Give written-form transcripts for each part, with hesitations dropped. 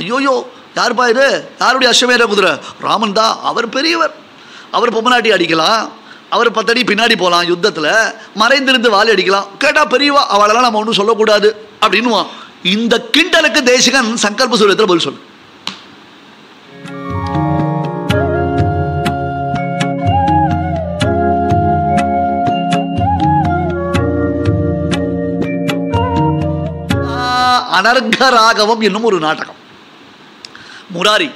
ஐயோயோ யாருப்பா இது, யாருடைய அஸ்வமேத குதிரை? ராமன் தான், அவர் பெரியவர், அவர் பொம்மநாட்டி அடிக்கலாம், அவர் 10 அடி பின்னாடி போகலாம், யுத்தத்தில் மறைந்திருந்து வாழை அடிக்கலாம். கேட்டால் பெரியவா, அவளெல்லாம் நம்ம ஒன்றும் சொல்லக்கூடாது அப்படின்னுவான். இந்த கிண்டலுக்கு தேசிகன் சங்கல்ப சூரியத்தில் பதில் சொல்லு. அனர்க ராகவம் என்னும் ஒரு நாடகம். முராரி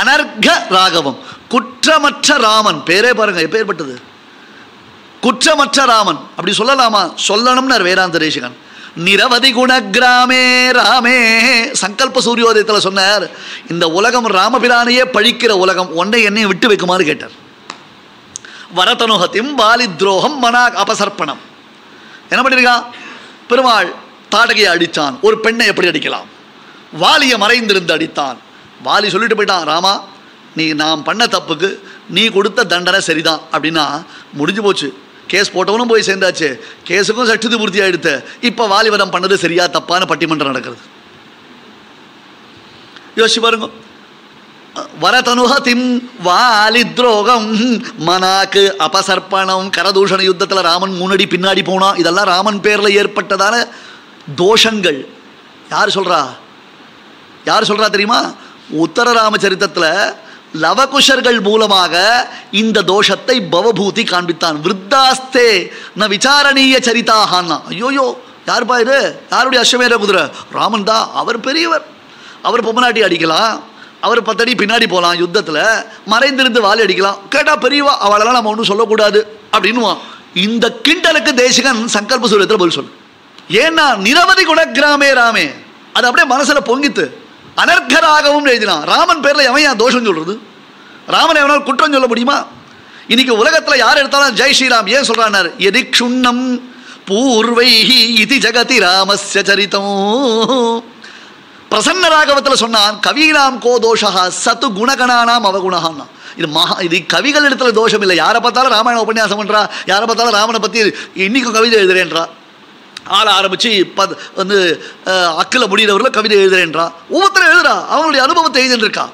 அனர்க ராகவம், குற்றமற்ற ராமன். பேரே பாருங்க எப்பேற்பட்டது, குற்றமற்ற ராமன். அப்படி சொல்லலாமா? சொல்லணும்னு வேதாந்த தேசிகன் நிரவதி குணகிராமே ராமே சங்கல்ப சூரியோதயத்தில் சொன்னார். இந்த உலகம் ராமபிரானையே பழிக்கிற உலகம், ஒன்றை என்னையும் விட்டு வைக்குமாறு கேட்டார். வரதனுஹத்திம் பாலி துரோகம் மனா அபசர்ப்பணம். என்ன பண்ணிருக்கான் பெருமாள்? தாடகையை அடித்தான். ஒரு பெண்ணை எப்படி அடிக்கலாம்? வாலியை மறைந்திருந்து அடித்தான். வாலி சொல்லிட்டு போயிட்டான், ராமா நீ நாம் பண்ண தப்புக்கு நீ கொடுத்த தண்டனை சரிதான் அப்படின்னா முடிஞ்சு போச்சு. கேஸ் போட்டவனும் போய் சேர்ந்தாச்சு, கேஸுக்கும் சட்டுது பூர்த்தி ஆகிடுத்து. இப்போ வாலிவதம் பண்ணது சரியா தப்பான பட்டிமன்றம் நடக்கிறது. யோசிச்சு பாருங்க. வரதனுஹதிம் வாலி துரோகம் மனாக்கு அபசர்ப்பணம். கரதூஷண யுத்தத்தில் ராமன் முன்னாடி பின்னாடி போனான். இதெல்லாம் ராமன் பேரில் ஏற்பட்டதான தோஷங்கள். யார் சொல்றா? யார் சொல்றா தெரியுமா? உத்தர ராமச்சரித்தத்தில் லவகுஷர்கள் மூலமாக இந்த தோஷத்தை பவபூதி காண்பித்தான். விருத்தாஸ்தே ந விசாரணீய சரிதாகான்னா. ஐயோயோ யாருப்பா இது, யாருடைய அஸ்வமேத குதிரை? ராமன் தான், அவர் பெரியவர், அவர் பொம்மநாட்டி அடிக்கலாம், அவர் 10 அடி பின்னாடி போகலாம், யுத்தத்தில் மறைந்திருந்து வாழை அடிக்கலாம். கேட்டால் பெரியவா, அவளெல்லாம் நம்ம ஒன்றும் சொல்லக்கூடாது அப்படின்னுவான். இந்த கிண்டலுக்கு தேசிகன் சங்கல்ப சூரியத்தில் பதில் சொல்லு. ஏன்னா நிரவதி குணகிராமே ராமே, அது அப்படியே மனசில் பொங்கித்து. அனர்கராகவும் எழுதினான். ராமன் பேரில் எவன் ஏன் தோஷம் சொல்றது? ராமனை எவனால் குற்றம் சொல்ல முடியுமா? இன்னைக்கு உலகத்தில் யார் எடுத்தாலும் ஜெய் ஸ்ரீராம் ஏன் சொல்றார்? எதிக்ஷுண்ணம் பூர்வைஹி இதி ஜகதி ராமஸ்ய சரிதம். பிரசன்ன ராகவத்தில் சொன்னான், கவீனாம் கோ தோஷா சத்து குணகணானாம் அவகுணான்னா. இது கவிகள் இடத்துல தோஷம் இல்லை. யாரை பார்த்தாலும் ராமாயண உபன்யாசம் பண்றா, யாரை பார்த்தாலும் ராமனை பற்றி இன்னைக்கும் கவிதை எழுதுறேன்றா. ஆளை ஆரம்பிச்சு அக்கில் முடிகிறவர்கள் கவிதை எழுதுறேன்றா. ஒவ்வொருத்தரும் எழுதுறா, அவங்களுடைய அனுபவத்தை எழுதின்னு இருக்கா.